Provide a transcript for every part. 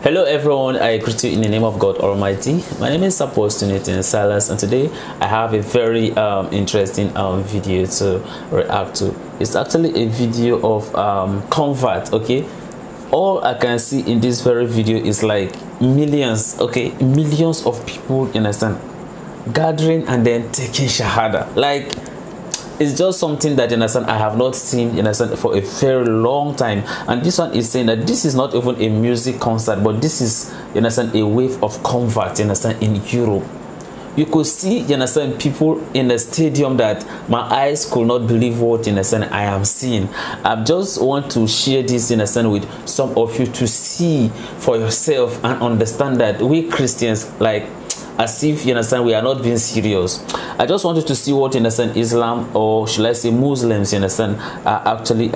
Hello everyone, I greet you in the name of God Almighty. My name is Apostle Nathan Silas, and today I have a very interesting video to react to. It's actually a video of convert. Okay, all I can see in this very video is like millions, okay, millions of people, you understand, gathering and then taking shahada. Like, it's just something that, you understand, I have not seen, you understand, for a very long time. And this one is saying that this is not even a music concert, but this is, you understand, a wave of convert, you understand, in Europe. You could see, you understand, people in the stadium that my eyes could not believe what, you understand, I am seeing. I just want to share this, you understand, with some of you to see for yourself and understand that we Christians, like, as if, you understand, we are not being serious. I just wanted to see what, you understand, Islam, or should I say Muslims, you understand, are actually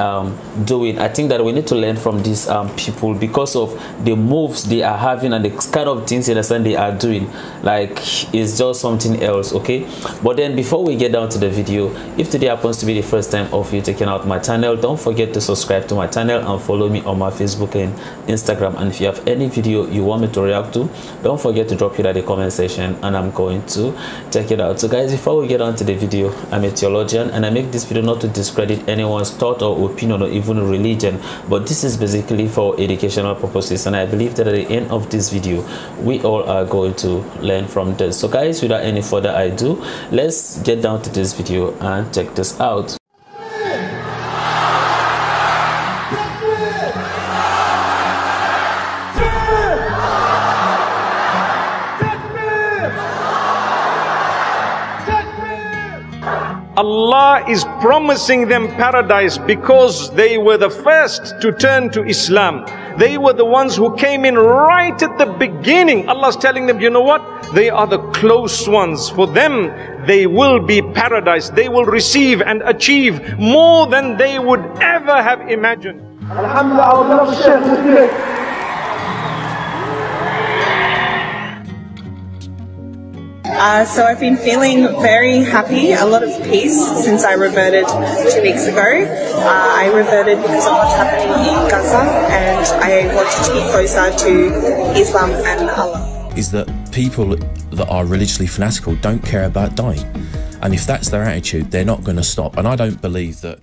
doing. I think that we need to learn from these people because of the moves they are having and the kind of things, you understand, they are doing. Like, it's just something else. Okay, but then before we get down to the video, if today happens to be the first time of you checking out my channel, don't forget to subscribe to my channel and follow me on my Facebook and Instagram. And if you have any video you want me to react to, don't forget to drop it at the comment section and I'm going to check it out. So guys, before we get on to the video, I'm a theologian and I make this video not to discredit anyone's thought or opinion or even religion, but this is basically for educational purposes, and I believe that at the end of this video we all are going to learn from this. So guys, without any further ado, let's get down to this video and check this out. Allah is promising them paradise because they were the first to turn to Islam. They were the ones who came in right at the beginning. Allah's telling them, you know what? They are the close ones. For them, they will be paradise. They will receive and achieve more than they would ever have imagined. So I've been feeling very happy, a lot of peace since I reverted 2 weeks ago. I reverted because of what's happening in Gaza, and I wanted to be closer to Islam and Allah. Is that people that are religiously fanatical don't care about dying, and if that's their attitude, they're not going to stop. And I don't believe that.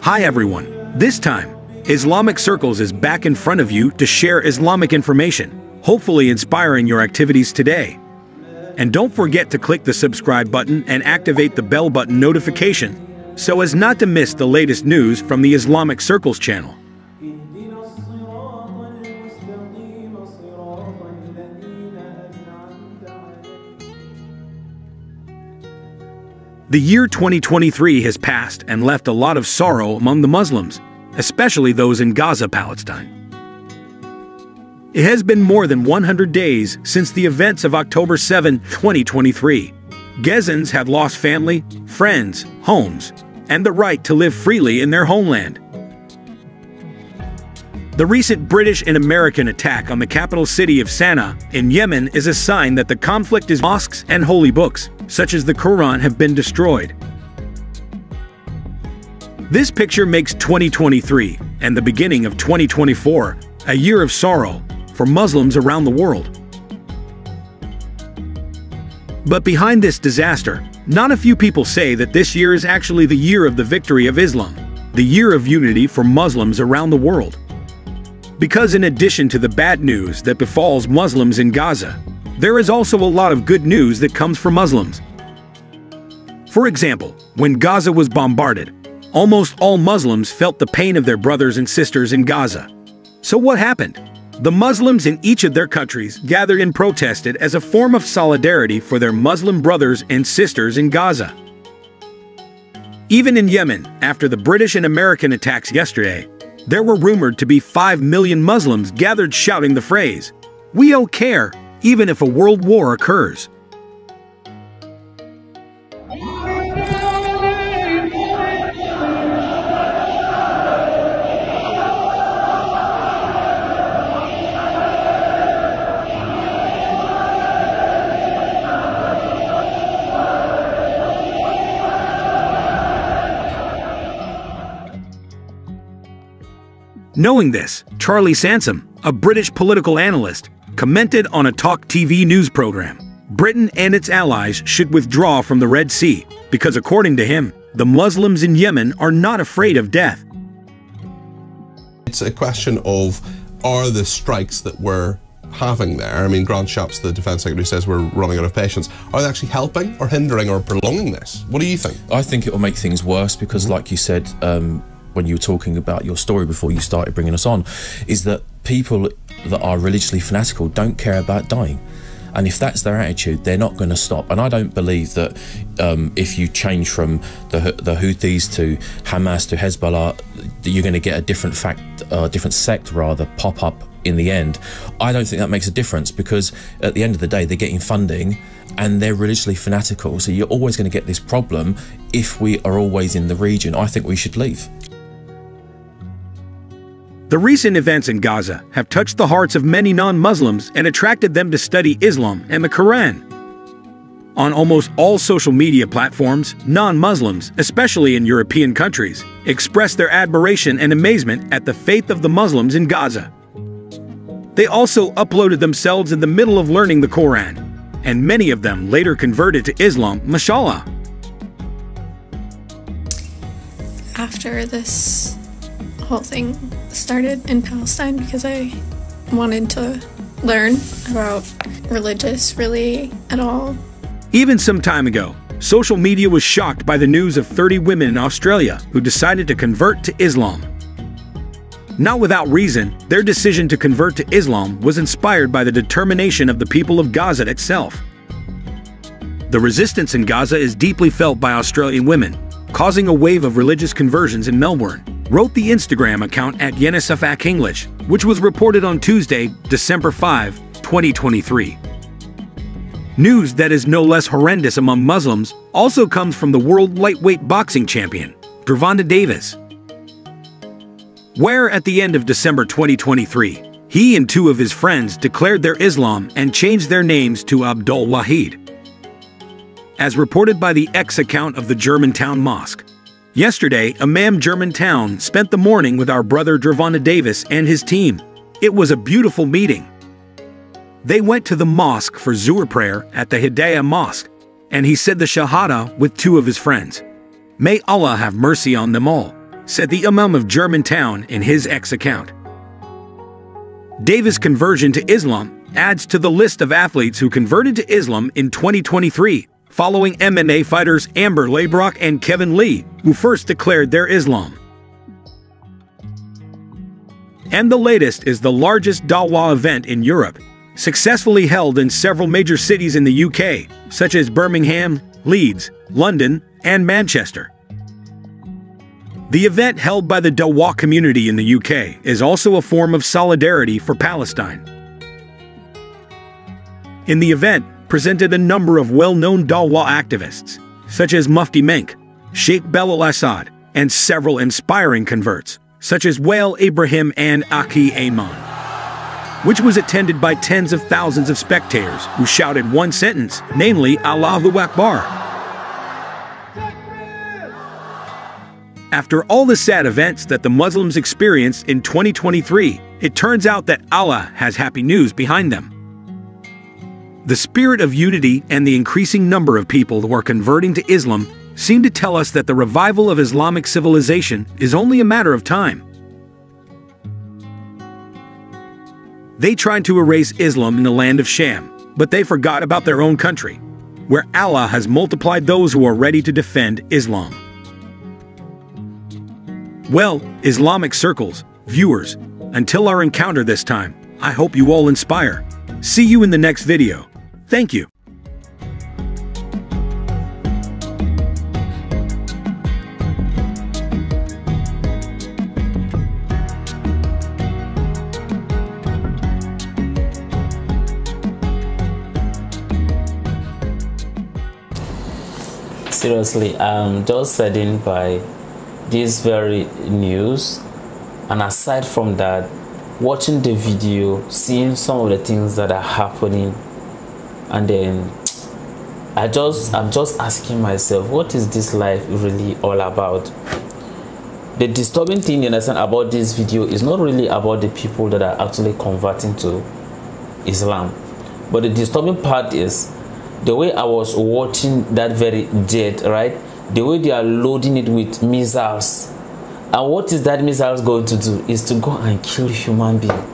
Hi everyone, this time Islamic Circles is back in front of you to share Islamic information, hopefully inspiring your activities today. And don't forget to click the subscribe button and activate the bell button notification so as not to miss the latest news from the Islamic Circles channel. The year 2023 has passed and left a lot of sorrow among the Muslims, especially those in Gaza, Palestine. It has been more than 100 days since the events of October 7, 2023. Gazans have lost family, friends, homes, and the right to live freely in their homeland. The recent British and American attack on the capital city of Sana'a in Yemen is a sign that the conflict is mosques and holy books, such as the Quran, have been destroyed. This picture makes 2023 and the beginning of 2024 a year of sorrow for Muslims around the world. But behind this disaster, not a few people say that this year is actually the year of the victory of Islam, the year of unity for Muslims around the world. Because in addition to the bad news that befalls Muslims in Gaza, there is also a lot of good news that comes for Muslims. For example, when Gaza was bombarded, almost all Muslims felt the pain of their brothers and sisters in Gaza. So what happened? The Muslims in each of their countries gathered and protested as a form of solidarity for their Muslim brothers and sisters in Gaza. Even in Yemen, after the British and American attacks yesterday, there were rumored to be 5 million Muslims gathered shouting the phrase, "We don't care, even if a world war occurs." Knowing this, Charlie Sansom, a British political analyst, commented on a Talk TV news program. Britain and its allies should withdraw from the Red Sea because, according to him, the Muslims in Yemen are not afraid of death. It's a question of, are the strikes that we're having there, I mean, Grant Shapps, the Defence Secretary, says we're running out of patience, are they actually helping or hindering or prolonging this? What do you think? I think it will make things worse because, like you said, when you were talking about your story before you started bringing us on, is that people that are religiously fanatical don't care about dying. And if that's their attitude, they're not going to stop. And I don't believe that if you change from the Houthis to Hamas to Hezbollah, that you're going to get a different sect rather pop up in the end. I don't think that makes a difference because at the end of the day, they're getting funding and they're religiously fanatical. So you're always going to get this problem if we are always in the region. I think we should leave. The recent events in Gaza have touched the hearts of many non-Muslims and attracted them to study Islam and the Quran. On almost all social media platforms, non-Muslims, especially in European countries, express their admiration and amazement at the faith of the Muslims in Gaza. They also uploaded themselves in the middle of learning the Quran, and many of them later converted to Islam, mashallah. After this whole thing started in Palestine, because I wanted to learn about religious really at all. Even some time ago, social media was shocked by the news of 30 women in Australia who decided to convert to Islam. Not without reason, their decision to convert to Islam was inspired by the determination of the people of Gaza itself. The resistance in Gaza is deeply felt by Australian women, causing a wave of religious conversions in Melbourne, wrote the Instagram account at Yenisafak English, which was reported on Tuesday, December 5, 2023. News that is no less horrendous among Muslims also comes from the world lightweight boxing champion, Gervonta Davis, where at the end of December 2023, he and two of his friends declared their Islam and changed their names to Abdul Wahid. As reported by the X account of the Germantown Mosque, yesterday, Imam Germantown spent the morning with our brother Gervonta Davis and his team. It was a beautiful meeting. They went to the mosque for Zuhr prayer at the Hidayah Mosque, and he said the Shahada with two of his friends. May Allah have mercy on them all, said the Imam of Germantown in his X account. Davis' conversion to Islam adds to the list of athletes who converted to Islam in 2023, following MMA fighters Amber Leibrock and Kevin Lee, who first declared their Islam. And the latest is the largest Dawah event in Europe, successfully held in several major cities in the UK, such as Birmingham, Leeds, London, and Manchester. The event held by the Dawah community in the UK is also a form of solidarity for Palestine. In the event, presented a number of well-known Dawah activists, such as Mufti Menk, Sheikh Belal Assad, and several inspiring converts, such as Wael Ibrahim and Aki Ayman, which was attended by tens of thousands of spectators who shouted one sentence, namely, Allahu Akbar. After all the sad events that the Muslims experienced in 2023, it turns out that Allah has happy news behind them. The spirit of unity and the increasing number of people who are converting to Islam seem to tell us that the revival of Islamic civilization is only a matter of time. They tried to erase Islam in the land of Sham, but they forgot about their own country, where Allah has multiplied those who are ready to defend Islam. Well, Islamic circles, viewers, until our encounter this time, I hope you all inspire. See you in the next video. Thank you. Seriously, I'm just saddened by this very news, and aside from that, watching the video, seeing some of the things that are happening, and then I'm just asking myself, what is this life really all about? the disturbing thing, you understand, about this video is not really about the people that are actually converting to Islam, but the disturbing part is the way I was watching that very jet, right? The way they are loading it with missiles. And what is that missiles going to do? Is to go and kill human being.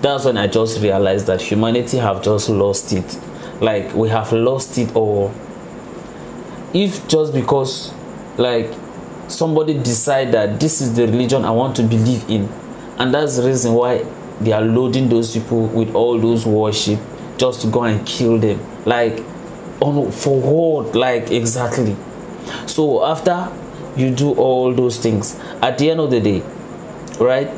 That's when I just realized that humanity have just lost it. Like, we have lost it all. If just because, like, somebody decide that this is the religion I want to believe in, and that's the reason why they are loading those people with all those worship just to go and kill them. Like, for what? Like, exactly. So after you do all those things, at the end of the day, right,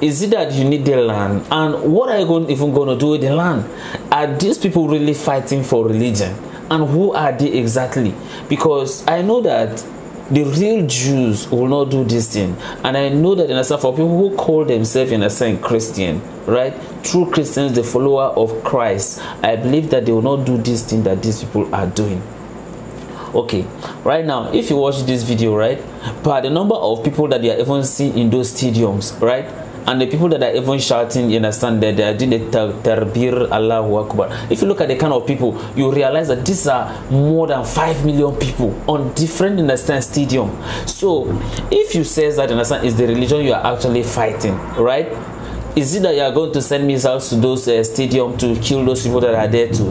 is it that you need the land? And what are you even going to do with the land? Are these people really fighting for religion? And who are they exactly? Because I know that the real Jews will not do this thing. And I know that, in a sense, for people who call themselves, in a sense, Christian, right, true Christians, the follower of Christ, I believe that they will not do this thing that these people are doing. Okay, right now, if you watch this video, right, by the number of people that they are even seeing in those stadiums, right, and the people that are even shouting, you understand, that they are doing the Tarbir Allahu Akbar. If you look at the kind of people, you realize that these are more than 5 million people on different, understand, stadium. So if you say that, understand, is the religion you are actually fighting, right? Is it that you are going to send missiles to those stadium to kill those people that are there too?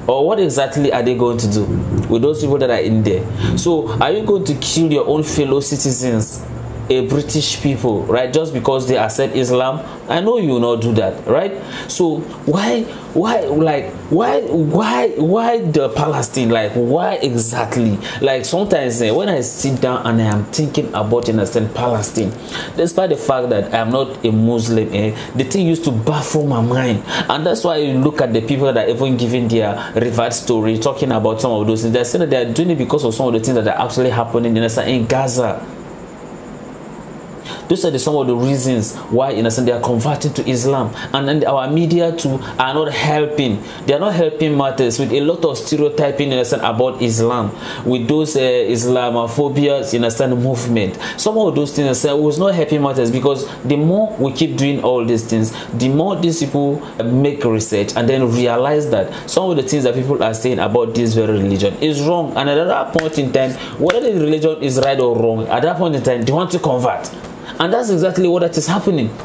Or what exactly are they going to do with those people that are in there? So are you going to kill your own fellow citizens, a British people, right, just because they accept Islam? I know you will not do that, right? So why the Palestine? Like, why exactly? Like, sometimes when I sit down and I am thinking about, understand, Palestine, despite the fact that I am not a Muslim, the thing used to baffle my mind. And that's why you look at the people that are even giving their reverse story, talking about some of those things. They're saying that they are doing it because of some of the things that are actually happening in Gaza. Those are some of the reasons why, in a sense, they are converting to Islam. And then our media too are not helping. They are not helping matters with a lot of stereotyping, in a sense, about Islam, with those Islamophobia, in a sense, movement. Some of those things, was not helping matters, because the more we keep doing all these things, the more these people make research and then realize that some of the things that people are saying about this very religion is wrong. And at that point in time, whether the religion is right or wrong, at that point in time, they want to convert. And that's exactly what that is happening.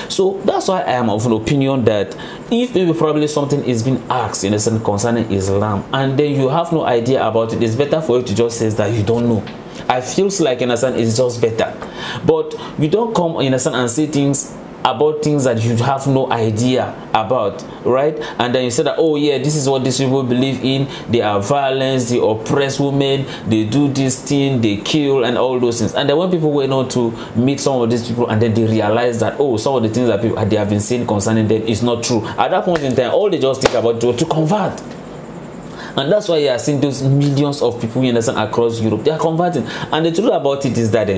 So that's why I am of an opinion that if maybe probably something is being asked, in a sense, concerning Islam, and then you have no idea about it, it's better for you to just say that you don't know. I feels like, in a sense, it's just better. But you don't come, in a sense, and say things about things that you have no idea about, right? And then you say that, oh yeah, this is what these people believe in. They are violence, they oppress women, they do this thing, they kill, and all those things. And then when people went on to meet some of these people, and then they realize that, oh, some of the things that people they have been saying concerning them is not true. At that point in time, all they just think about is to convert. And that's why you are seeing those millions of people, you understand, across Europe, they are converting. And the truth about it is that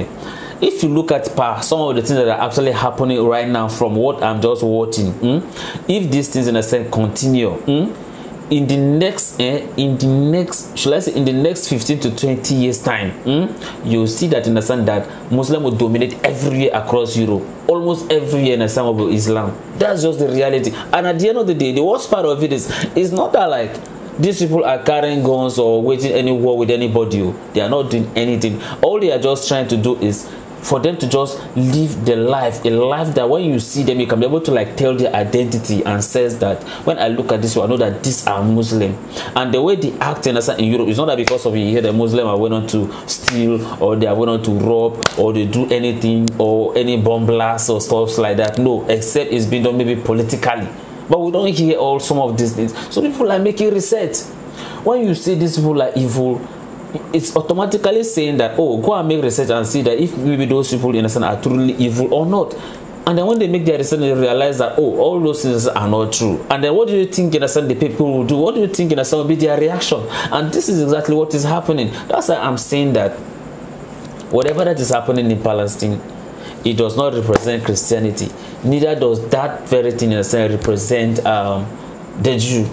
if you look at some of the things that are actually happening right now from what I'm just watching, if these things, in a sense, continue, in the next 15 to 20 years time, you'll see that, in a sense, that Muslim will dominate everywhere across Europe, almost everywhere, in a sense, of Islam. That's just the reality. And at the end of the day, the worst part of it is not that, like, these people are carrying guns or waging any war with anybody. They are not doing anything. All they are just trying to do is for them to just live the life, a life that when you see them, you can be able to, like, tell their identity and says that when I look at this, I know that these are Muslim. And the way they act in Europe is not that because of you hear the Muslim are went on to steal, or they are went on to rob, or they do anything, or any bomb blasts or stuff like that. No, except it's been done maybe politically. But we don't hear all some of these things. So people are making research. When you say these people are evil, it's automatically saying that, oh, go and make research and see that if maybe those people, in a sense, are truly evil or not. And then when they make their research, they realize that, oh, all those things are not true. And then what do you think, in a sense, the people will do? What do you think, in a sense, will be their reaction? And this is exactly what is happening. That's why I'm saying that whatever that is happening in Palestine, it does not represent Christianity. Neither does that very thing, in a sense, represent the Jew.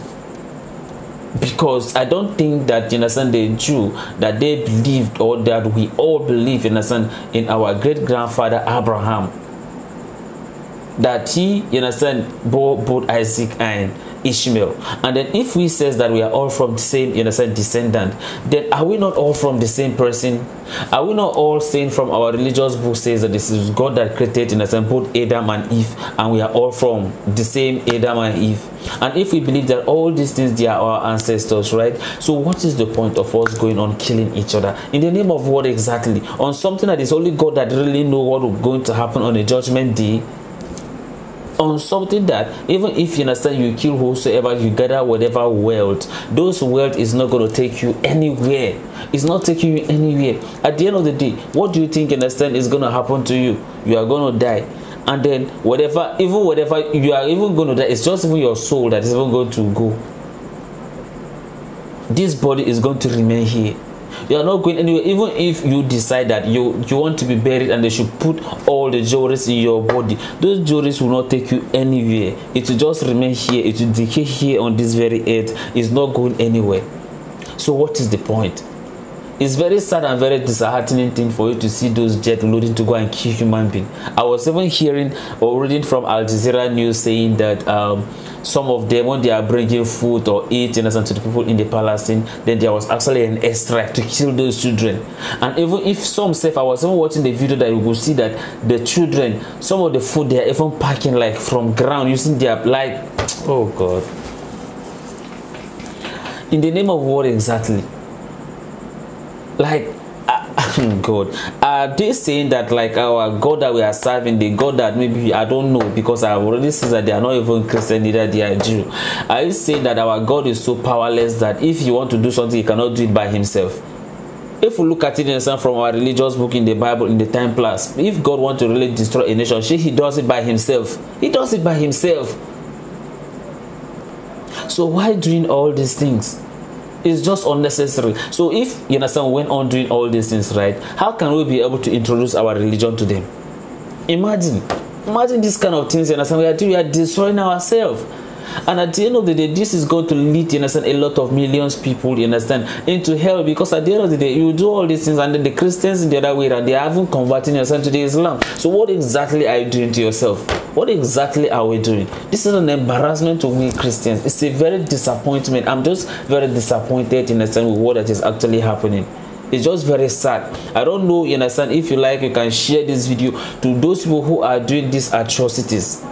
because I don't think that, you understand, the Jew that they believed, or that we all believe, you understand, in our great grandfather Abraham, that he, you understand, bore both Isaac and Ishmael. And then if we says that we are all from the same, you understand, descendant, then are we not all from the same person? Are we not all saying from our religious book says that this is God that created, you understand, both Adam and Eve, and we are all from the same Adam and Eve? And if we believe that all these things, they are our ancestors, right? So what is the point of us going on killing each other? In the name of what exactly? On something that is only God that really know what is going to happen on the judgment day? On something that even if, you understand, you kill whosoever, you gather whatever wealth, those wealth is not going to take you anywhere. It's not taking you anywhere. At the end of the day, what do you think, you understand, is going to happen to you? You are going to die. And then whatever you are even going to die, it's just even your soul that is even going to go. This body is going to remain here. You are not going anywhere. Even if you decide that you want to be buried and they should put all the jewelries in your body, those jewelries will not take you anywhere. It will just remain here. It will decay here on this very earth. It's not going anywhere. So what is the point? It's very sad and very disheartening thing for you to see those jets loading to go and kill human beings. I was even hearing or reading from Al Jazeera News saying that some of them, when they are bringing food or eating to the people in the Palestine, then there was actually an airstrike to kill those children. And even if some say, I was even watching the video that you will see that the children, some of the food they are even packing like from ground using their, like, oh God. In the name of what exactly? Like, God, are they saying that like our God that we are serving, the God that maybe, I don't know, because I have already said that they are not even Christian, neither they are Jew. Are you saying that our God is so powerless that if he want to do something, he cannot do it by himself? If we look at it from our religious book in the Bible, in the time plus, if God wants to really destroy a nation, he does it by himself. He does it by himself. So why doing all these things? It's just unnecessary. So if, you understand, went on doing all these things, right, how can we be able to introduce our religion to them? Imagine this kind of things, you understand, we are destroying ourselves. And at the end of the day, this is going to lead, you understand, a lot of millions of people, you understand, into hell, because at the end of the day, you do all these things and then the Christians in the other way around, they are even converting yourself to the Islam. So what exactly are you doing to yourself? What exactly are we doing? This is an embarrassment to we Christians. It's a very disappointment. I'm just very disappointed, you understand, with what that is actually happening. It's just very sad. I don't know, you understand, if you like, you can share this video to those people who are doing these atrocities.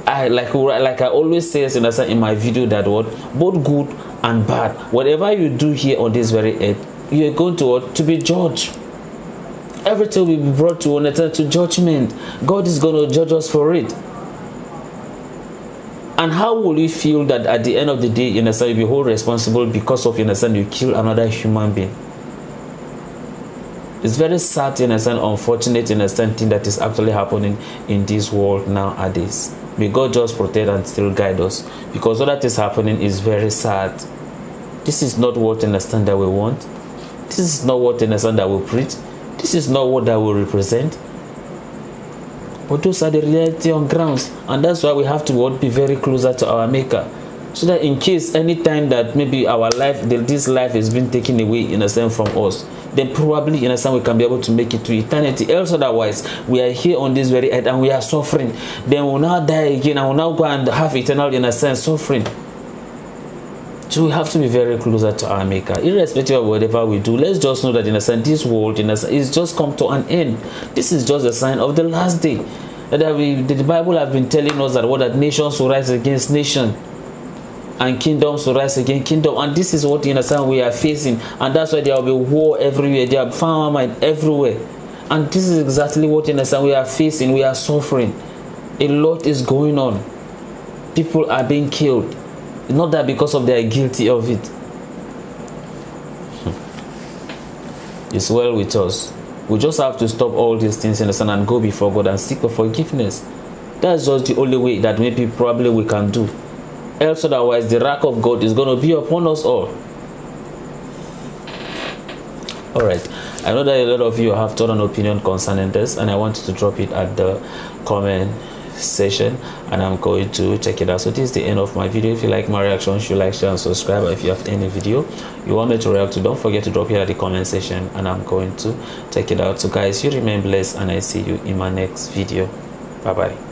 Like I always say, you understand, in my video, that what both good and bad, whatever you do here on this very earth, you are going to be judged. Everything will be brought to judgment. God is going to judge us for it. And how will you feel that at the end of the day, you understand, you'll be wholly responsible because of, you understand, you kill another human being? It's very sad, you understand, unfortunate, you understand, thing that is actually happening in this world nowadays. May God just protect and still guide us, because what that is happening is very sad. This is not what, you understand, that we want. This is not what, you understand, that we preach. This is not what that will represent. But those are the reality on grounds, and that's why we have to be very closer to our Maker, so that in case any time that maybe our life, this life is being taken away, you understand, from us, then probably, you understand, we can be able to make it to eternity. Else otherwise, we are here on this very earth and we are suffering. Then we'll now die again and we'll now go and have eternal, you understand, suffering. So we have to be very closer to our Maker, irrespective of whatever we do. Let's just know that, you understand, this world, you understand, is just come to an end. This is just a sign of the last day. That the Bible have been telling us that nations will rise against nation, and kingdoms will rise against kingdom. And this is what, you understand, we are facing. And that's why there will be war everywhere. There will be famine everywhere. And this is exactly what, you understand, we are facing. We are suffering. A lot is going on. People are being killed. Not that because of they are guilty of it. It's well with us. We just have to stop all these things, understand, and go before God and seek for forgiveness. That's just the only way that maybe probably we can do. Else otherwise, the wrath of God is going to be upon us all. Alright, I know that a lot of you have thought an opinion concerning this, and I want you to drop it at the comment session, and I'm going to check it out. So this is the end of my video. If you like my reactions, you like, share and subscribe. If you have any video you want me to react to, don't forget to drop it at the comment section and I'm going to check it out. So guys, you remain blessed and I see you in my next video. Bye bye.